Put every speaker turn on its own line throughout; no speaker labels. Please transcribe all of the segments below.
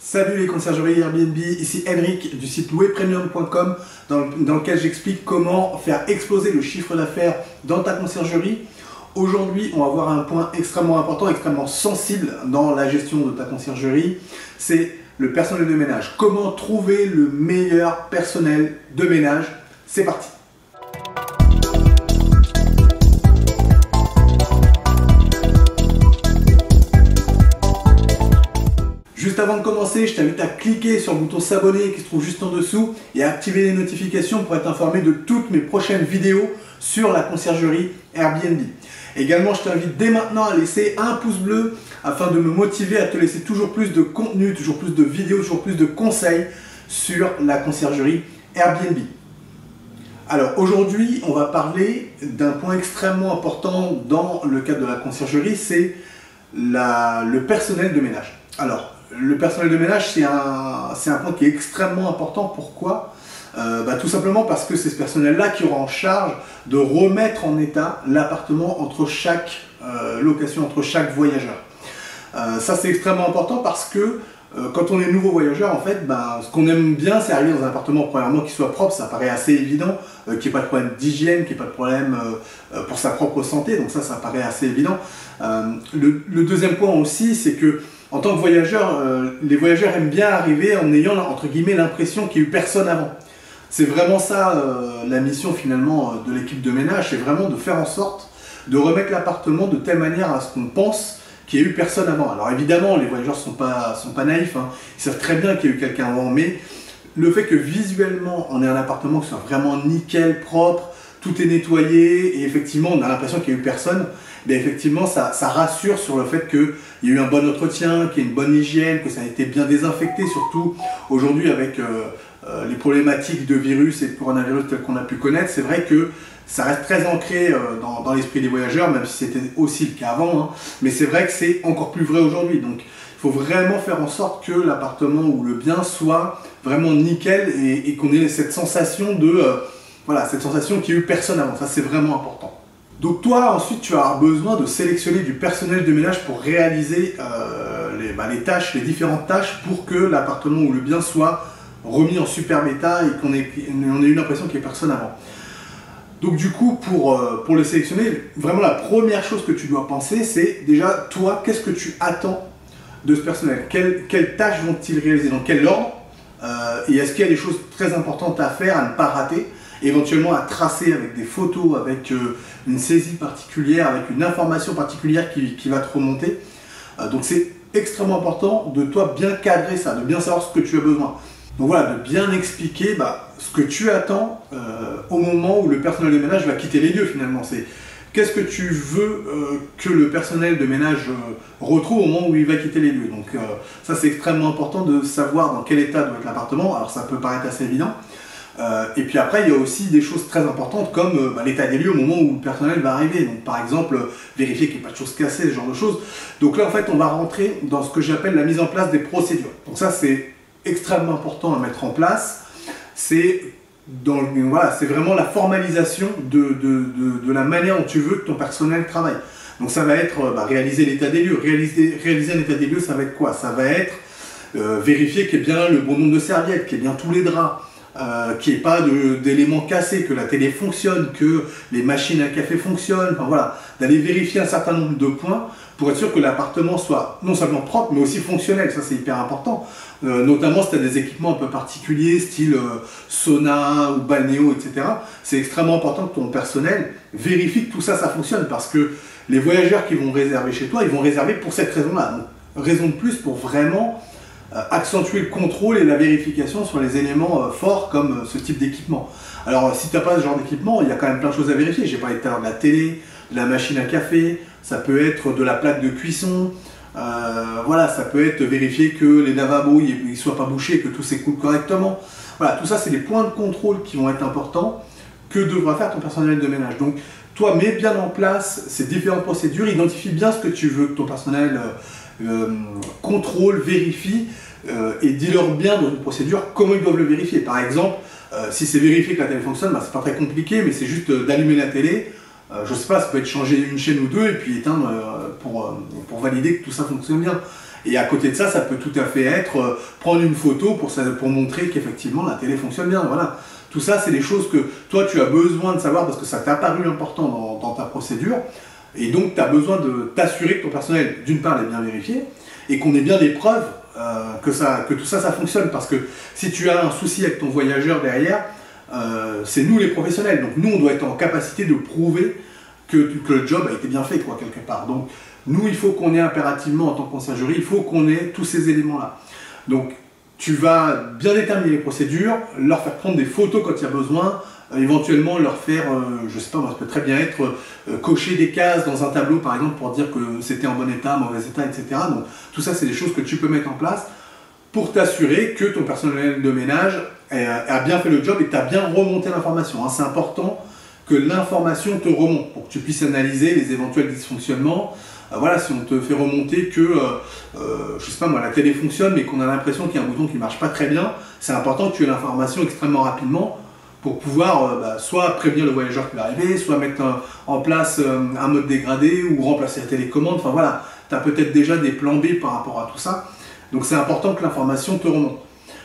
Salut les conciergeries Airbnb, ici Henrik du site louerpremium.com dans lequel j'explique comment faire exploser le chiffre d'affaires dans ta conciergerie. Aujourd'hui, on va voir un point extrêmement important, extrêmement sensible dans la gestion de ta conciergerie, c'est le personnel de ménage. Comment trouver le meilleur personnel de ménage? C'est parti! Juste avant de commencer, je t'invite à cliquer sur le bouton s'abonner qui se trouve juste en dessous et à activer les notifications pour être informé de toutes mes prochaines vidéos sur la conciergerie Airbnb. Également, je t'invite dès maintenant à laisser un pouce bleu afin de me motiver à te laisser toujours plus de contenu, toujours plus de vidéos, toujours plus de conseils sur la conciergerie Airbnb. Alors aujourd'hui, on va parler d'un point extrêmement important dans le cadre de la conciergerie, c'est le personnel de ménage. Alors, le personnel de ménage, c'est un point qui est extrêmement important. Pourquoi? Tout simplement parce que c'est ce personnel-là qui aura en charge de remettre en état l'appartement entre chaque location, entre chaque voyageur. Ça, c'est extrêmement important parce que quand on est nouveau voyageur, en fait, ce qu'on aime bien, c'est arriver dans un appartement, premièrement, qui soit propre, ça paraît assez évident, qu'il n'y ait pas de problème d'hygiène, qu'il n'y ait pas de problème pour sa propre santé, donc ça paraît assez évident. Le deuxième point aussi, c'est que en tant que voyageur, les voyageurs aiment bien arriver en ayant, entre guillemets, l'impression qu'il n'y a eu personne avant. C'est vraiment ça, la mission finalement de l'équipe de ménage, c'est vraiment de faire en sorte de remettre l'appartement de telle manière à ce qu'on pense qu'il n'y a eu personne avant. Alors évidemment, les voyageurs ne sont pas naïfs, hein. Ils savent très bien qu'il y a eu quelqu'un avant, mais le fait que visuellement, on ait un appartement qui soit vraiment nickel, propre, tout est nettoyé, et effectivement, on a l'impression qu'il n'y a eu personne, mais effectivement, ça rassure sur le fait qu'il y a eu un bon entretien, qu'il y a une bonne hygiène, que ça a été bien désinfecté, surtout aujourd'hui avec les problématiques de virus et de coronavirus tels qu'on a pu connaître. C'est vrai que ça reste très ancré dans l'esprit des voyageurs, même si c'était aussi le cas avant, hein, mais c'est vrai que c'est encore plus vrai aujourd'hui. Donc il faut vraiment faire en sorte que l'appartement ou le bien soit vraiment nickel et qu'on ait cette sensation cette sensation qu'il n'y a eu personne avant. Ça, c'est vraiment important. Donc toi, ensuite, tu vas avoir besoin de sélectionner du personnel de ménage pour réaliser les différentes tâches pour que l'appartement ou le bien soit remis en superbe état et qu'on ait eu l'impression qu'il n'y ait personne avant. Donc du coup, pour le sélectionner, vraiment la première chose que tu dois penser, c'est déjà, toi, qu'est-ce que tu attends de ce personnel? Quelles tâches vont-ils réaliser? Dans quel ordre? Et est-ce qu'il y a des choses très importantes à faire, à ne pas rater? Éventuellement à tracer avec des photos, avec une saisie particulière, avec une information particulière qui va te remonter. Donc c'est extrêmement important de toi bien cadrer ça, de bien savoir ce que tu as besoin. Donc voilà, de bien expliquer ce que tu attends au moment où le personnel de ménage va quitter les lieux finalement. C'est qu'est-ce que tu veux que le personnel de ménage retrouve au moment où il va quitter les lieux. Donc ça c'est extrêmement important de savoir dans quel état doit être l'appartement. Alors ça peut paraître assez évident. Et puis après, il y a aussi des choses très importantes comme l'état des lieux au moment où le personnel va arriver. Donc par exemple, vérifier qu'il n'y ait pas de choses cassées, ce genre de choses. Donc là, en fait, on va rentrer dans ce que j'appelle la mise en place des procédures. Donc ça, c'est extrêmement important à mettre en place. C'est vraiment la formalisation de la manière dont tu veux que ton personnel travaille. Donc ça va être réaliser l'état des lieux. Réaliser un état des lieux, ça va être quoi? Ça va être vérifier qu'il y ait bien le bon nombre de serviettes, qu'il y ait bien tous les draps, qu'il n'y ait pas d'éléments cassés, que la télé fonctionne, que les machines à café fonctionnent, enfin voilà, d'aller vérifier un certain nombre de points pour être sûr que l'appartement soit non seulement propre mais aussi fonctionnel. Ça c'est hyper important, notamment si tu as des équipements un peu particuliers style sauna ou balnéo, etc. C'est extrêmement important que ton personnel vérifie que tout ça fonctionne, parce que les voyageurs qui vont réserver chez toi, ils vont réserver pour cette raison-là. Donc raison de plus pour vraiment accentuer le contrôle et la vérification sur les éléments forts comme ce type d'équipement. Alors si tu n'as pas ce genre d'équipement, il y a quand même plein de choses à vérifier. J'ai parlé tout à l'heure de la télé, de la machine à café, ça peut être de la plaque de cuisson, ça peut être vérifier que les lavabos ne soient pas bouchés, que tout s'écoule correctement. Voilà, tout ça c'est des points de contrôle qui vont être importants que devra faire ton personnel de ménage. Donc toi, mets bien en place ces différentes procédures, identifie bien ce que tu veux que ton personnel contrôle, vérifie, et dis-leur bien dans une procédure comment ils doivent le vérifier. Par exemple, si c'est vérifier que la télé fonctionne, c'est pas très compliqué, mais c'est juste d'allumer la télé. Je sais pas, ça peut être changer une chaîne ou deux et puis éteindre pour valider que tout ça fonctionne bien. Et à côté de ça, ça peut tout à fait être prendre une photo pour montrer qu'effectivement la télé fonctionne bien. Voilà. Tout ça, c'est des choses que toi, tu as besoin de savoir parce que ça t'a paru important dans ta procédure. Et donc, tu as besoin de t'assurer que ton personnel, d'une part, est bien vérifié et qu'on ait bien des preuves que tout ça, ça fonctionne. Parce que si tu as un souci avec ton voyageur derrière, c'est nous les professionnels. Donc, nous, on doit être en capacité de prouver que le job a été bien fait, quoi, quelque part. Donc, nous, il faut qu'on ait impérativement, en tant que conciergerie, il faut qu'on ait tous ces éléments-là. Donc, tu vas bien déterminer les procédures, leur faire prendre des photos quand il y a besoin, éventuellement leur faire, je sais pas, ça peut très bien être cocher des cases dans un tableau, par exemple, pour dire que c'était en bon état, mauvais état, etc. Donc, tout ça, c'est des choses que tu peux mettre en place pour t'assurer que ton personnel de ménage a bien fait le job et tu as bien remonté l'information. Hein. C'est important que l'information te remonte pour que tu puisses analyser les éventuels dysfonctionnements. Voilà, si on te fait remonter que, je sais pas moi, la télé fonctionne mais qu'on a l'impression qu'il y a un bouton qui marche pas très bien, c'est important que tu aies l'information extrêmement rapidement pour pouvoir soit prévenir le voyageur qui va arriver, soit mettre en place un mode dégradé ou remplacer la télécommande. Enfin voilà, tu as peut-être déjà des plans B par rapport à tout ça. Donc c'est important que l'information te remonte.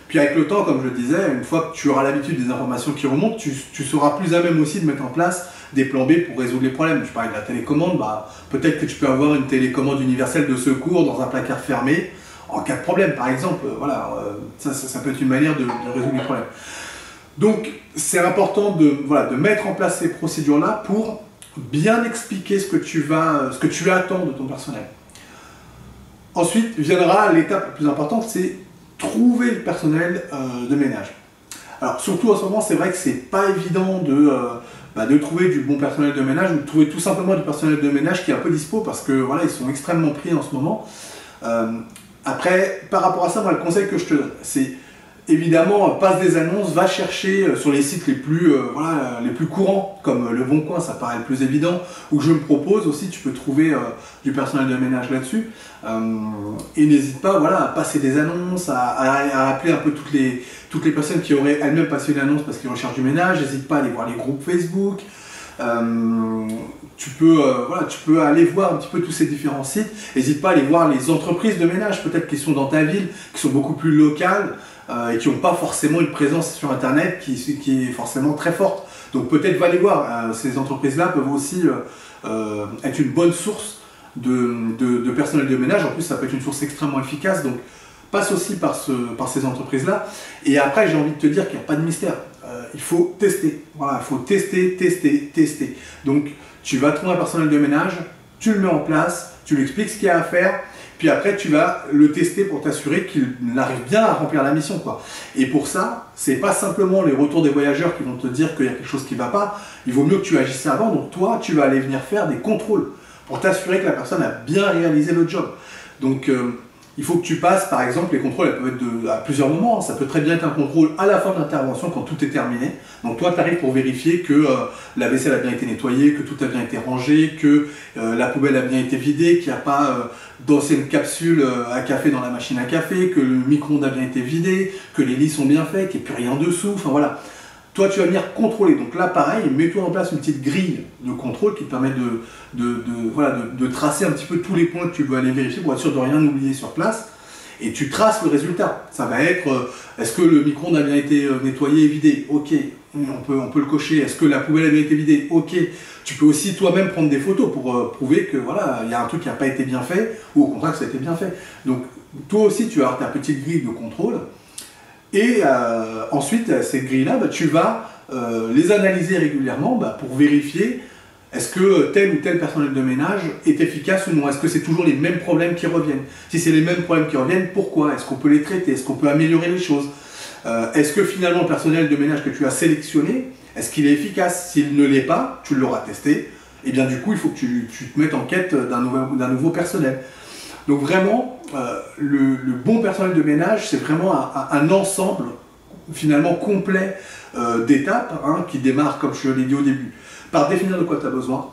Puis avec le temps, comme je le disais, une fois que tu auras l'habitude des informations qui remontent, tu seras plus à même aussi de mettre en place des plans B pour résoudre les problèmes. Je parlais de la télécommande, peut-être que tu peux avoir une télécommande universelle de secours dans un placard fermé en cas de problème, par exemple. Voilà, ça peut être une manière de résoudre les problèmes. Donc c'est important de mettre en place ces procédures-là pour bien expliquer ce que tu attends de ton personnel. Ensuite viendra l'étape la plus importante, c'est trouver le personnel de ménage. Alors surtout en ce moment, c'est vrai que c'est pas évident de trouver du bon personnel de ménage ou de trouver tout simplement du personnel de ménage qui est un peu dispo parce que voilà, ils sont extrêmement pris en ce moment. Après, par rapport à ça, moi, le conseil que je te donne, c'est évidemment, passe des annonces, va chercher sur les sites les plus courants, comme Le Bon Coin, ça paraît le plus évident, où je me propose aussi, tu peux trouver du personnel de ménage là-dessus. Et n'hésite pas à passer des annonces, à appeler un peu toutes les personnes qui auraient elles-mêmes passé une annonce parce qu'ils recherchent du ménage. N'hésite pas à aller voir les groupes Facebook. Tu peux aller voir un petit peu tous ces différents sites. N'hésite pas à aller voir les entreprises de ménage, peut-être qui sont dans ta ville, qui sont beaucoup plus locales et qui n'ont pas forcément une présence sur Internet qui est forcément très forte. Donc peut-être va les voir. Ces entreprises-là peuvent aussi être une bonne source de personnel de ménage. En plus, ça peut être une source extrêmement efficace. Donc passe aussi par ces entreprises-là. Et après, j'ai envie de te dire qu'il n'y a pas de mystère. Il faut tester. Voilà, il faut tester. Donc, tu vas trouver un personnel de ménage, tu le mets en place, tu lui expliques ce qu'il y a à faire, puis après, tu vas le tester pour t'assurer qu'il arrive bien à remplir la mission, quoi. Et pour ça, c'est pas simplement les retours des voyageurs qui vont te dire qu'il y a quelque chose qui ne va pas. Il vaut mieux que tu agisses avant. Donc, toi, tu vas aller venir faire des contrôles pour t'assurer que la personne a bien réalisé le job. Donc, il faut que tu passes, par exemple, les contrôles, elles peuvent être à plusieurs moments. Ça peut très bien être un contrôle à la fin de l'intervention, quand tout est terminé. Donc toi, tu arrives pour vérifier que la vaisselle a bien été nettoyée, que tout a bien été rangé, que la poubelle a bien été vidée, qu'il n'y a pas d'anciennes capsules à café dans la machine à café, que le micro-ondes a bien été vidé, que les lits sont bien faits, qu'il n'y a plus rien dessous. Enfin voilà. Toi, tu vas venir contrôler. Donc là, pareil, mets-toi en place une petite grille de contrôle qui te permet de tracer un petit peu tous les points que tu veux aller vérifier pour être sûr de rien oublier sur place. Et tu traces le résultat. Ça va être, est-ce que le micro-ondes a bien été nettoyé et vidé? Ok, on peut le cocher. Est-ce que la poubelle a bien été vidée? Ok. Tu peux aussi toi-même prendre des photos pour prouver que voilà, il y a un truc qui n'a pas été bien fait, ou au contraire que ça a été bien fait. Donc toi aussi, tu vas avoir ta petite grille de contrôle. Et ensuite, ces grilles-là, tu vas les analyser régulièrement pour vérifier est-ce que tel ou tel personnel de ménage est efficace ou non. Est-ce que c'est toujours les mêmes problèmes qui reviennent? Si c'est les mêmes problèmes qui reviennent, pourquoi? Est-ce qu'on peut les traiter? Est-ce qu'on peut améliorer les choses? Est-ce que finalement le personnel de ménage que tu as sélectionné, est-ce qu'il est efficace? S'il ne l'est pas, tu l'auras testé, et bien du coup, il faut que tu te mettes en quête d'un nouveau personnel. Donc vraiment, le bon personnel de ménage, c'est vraiment un ensemble finalement complet d'étapes qui démarre, comme je l'ai dit au début, par définir de quoi tu as besoin,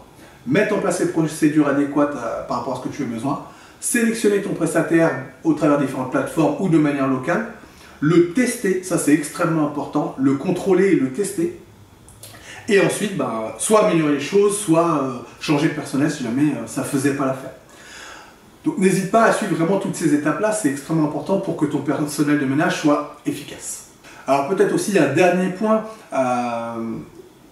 mettre en place les procédures adéquates par rapport à ce que tu as besoin, sélectionner ton prestataire au travers de différentes plateformes ou de manière locale, le tester, ça c'est extrêmement important, le contrôler et le tester, et ensuite soit améliorer les choses, soit changer de personnel si jamais ça ne faisait pas l'affaire. Donc n'hésite pas à suivre vraiment toutes ces étapes-là, c'est extrêmement important pour que ton personnel de ménage soit efficace. Alors peut-être aussi un dernier point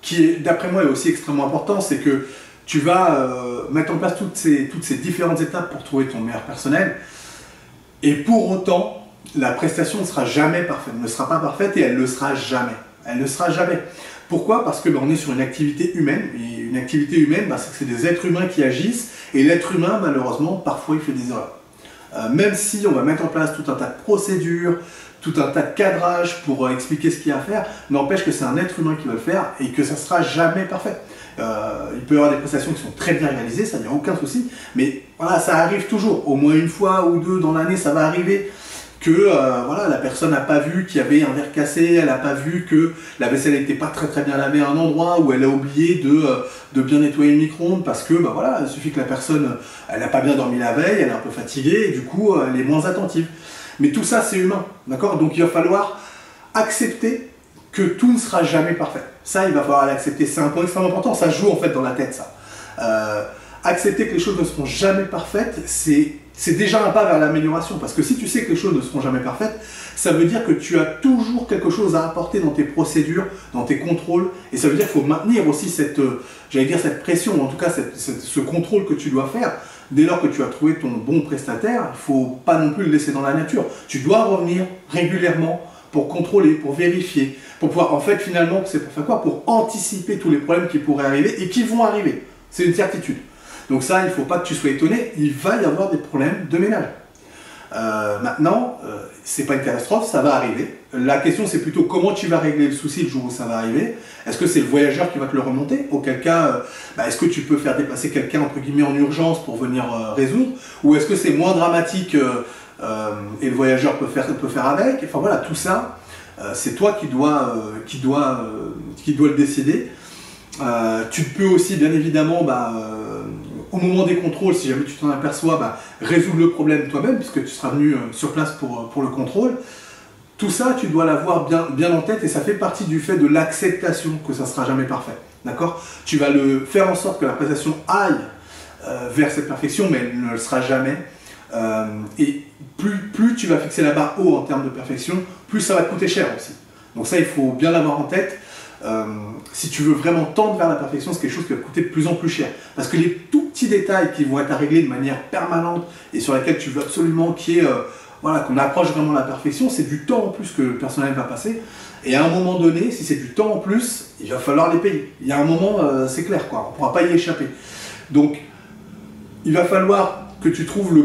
qui est, d'après moi, est aussi extrêmement important, c'est que tu vas mettre en place toutes ces différentes étapes pour trouver ton meilleur personnel. Et pour autant, la prestation ne sera jamais parfaite, ne sera pas parfaite et elle ne le sera jamais. Elle ne sera jamais. Pourquoi? Parce que on est sur une activité humaine, et une activité humaine, c'est des êtres humains qui agissent, et l'être humain, malheureusement, parfois il fait des erreurs. Même si on va mettre en place tout un tas de procédures, tout un tas de cadrage pour expliquer ce qu'il y a à faire, n'empêche que c'est un être humain qui va le faire, et que ça ne sera jamais parfait. Il peut y avoir des prestations qui sont très bien réalisées, ça n'y a aucun souci, mais voilà, ça arrive toujours, au moins une fois ou deux dans l'année, ça va arriver que voilà, la personne n'a pas vu qu'il y avait un verre cassé, elle n'a pas vu que la vaisselle n'était pas très bien lavée à un endroit, où elle a oublié de bien nettoyer le micro-ondes parce que voilà, il suffit que la personne elle n'a pas bien dormi la veille, elle est un peu fatiguée et du coup elle est moins attentive. Mais tout ça c'est humain, d'accord? Donc il va falloir accepter que tout ne sera jamais parfait. Ça il va falloir l'accepter, c'est un point extrêmement important, ça joue en fait dans la tête ça. Accepter que les choses ne seront jamais parfaites, c'est déjà un pas vers l'amélioration, parce que si tu sais que les choses ne seront jamais parfaites, ça veut dire que tu as toujours quelque chose à apporter dans tes procédures, dans tes contrôles, et ça veut dire qu'il faut maintenir aussi cette pression, ou en tout cas ce contrôle que tu dois faire. Dès lors que tu as trouvé ton bon prestataire, il ne faut pas non plus le laisser dans la nature. Tu dois revenir régulièrement pour contrôler, pour vérifier, pour pouvoir, en fait, finalement, c'est pour faire quoi? Pour anticiper tous les problèmes qui pourraient arriver et qui vont arriver. C'est une certitude. Donc ça, il ne faut pas que tu sois étonné, il va y avoir des problèmes de ménage. Maintenant, c'est pas une catastrophe, ça va arriver. La question, c'est plutôt comment tu vas régler le souci le jour où ça va arriver. Est-ce que c'est le voyageur qui va te le remonter? Auquel cas, est-ce que tu peux faire déplacer quelqu'un, entre guillemets, en urgence pour venir résoudre? Ou est-ce que c'est moins dramatique et le voyageur peut faire avec? Enfin voilà, tout ça, c'est toi qui dois le décider. Tu peux aussi, bien évidemment, au moment des contrôles, si jamais tu t'en aperçois, résoudre le problème toi-même, puisque tu seras venu sur place pour le contrôle. Tout ça, tu dois l'avoir bien en tête, et ça fait partie du fait de l'acceptation que ça ne sera jamais parfait. D'accord? Tu vas faire en sorte que la prestation aille vers cette perfection, mais elle ne le sera jamais. Et plus tu vas fixer la barre haut en termes de perfection, plus ça va te coûter cher aussi. Donc ça, il faut bien l'avoir en tête. Si tu veux vraiment tendre vers la perfection, c'est quelque chose qui va te coûter de plus en plus cher. Parce que les tout petits détails qui vont être à régler de manière permanente et sur lesquels tu veux absolument qu'on approche vraiment la perfection, c'est du temps en plus que le personnel va passer. Et à un moment donné, si c'est du temps en plus, il va falloir les payer. Il y a un moment, c'est clair, quoi, on ne pourra pas y échapper. Donc, il va falloir que tu trouves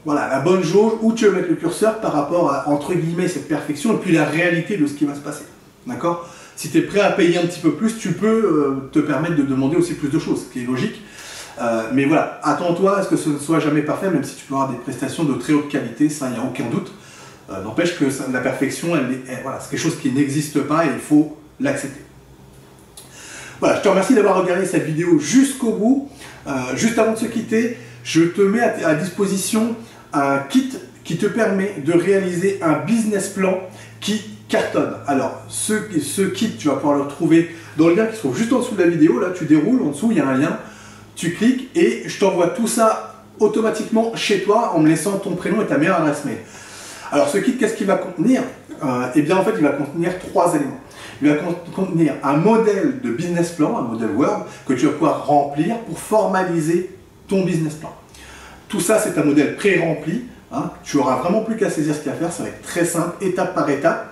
la bonne jauge où tu veux mettre le curseur par rapport à, entre guillemets, cette perfection et puis la réalité de ce qui va se passer. D'accord? Si tu es prêt à payer un petit peu plus, tu peux te permettre de demander aussi plus de choses, ce qui est logique. Mais voilà, attends-toi à ce que ce ne soit jamais parfait, même si tu peux avoir des prestations de très haute qualité, ça, il n'y a aucun doute. N'empêche que la perfection, c'est quelque chose qui n'existe pas et il faut l'accepter. Voilà, je te remercie d'avoir regardé cette vidéo jusqu'au bout. Juste avant de se quitter, je te mets à disposition un kit qui te permet de réaliser un business plan qui cartonne. Alors, ce kit, tu vas pouvoir le retrouver dans le lien qui se trouve juste en dessous de la vidéo. Là, tu déroules, en dessous, il y a un lien. Tu cliques et je t'envoie tout ça automatiquement chez toi en me laissant ton prénom et ta meilleure adresse mail. Alors, ce kit, qu'est-ce qu'il va contenir? Eh bien, en fait, il va contenir 3 éléments. Il va contenir un modèle de business plan, un modèle Word, que tu vas pouvoir remplir pour formaliser ton business plan. Tout ça, c'est un modèle pré-rempli. Tu n'auras vraiment plus qu'à saisir ce qu'il y a à faire. Ça va être très simple, étape par étape.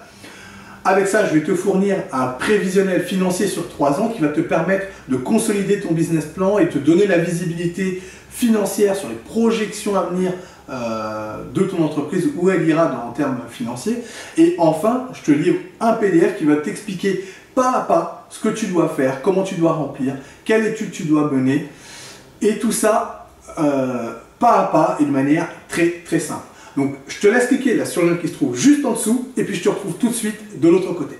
Avec ça, je vais te fournir un prévisionnel financier sur 3 ans qui va te permettre de consolider ton business plan et te donner la visibilité financière sur les projections à venir de ton entreprise, où elle ira en termes financiers. Et enfin, je te livre un PDF qui va t'expliquer pas à pas ce que tu dois faire, comment tu dois remplir, quelle étude tu dois mener, et tout ça pas à pas et de manière très simple. Donc, je te laisse cliquer là sur le lien qui se trouve juste en dessous, et puis je te retrouve tout de suite de l'autre côté.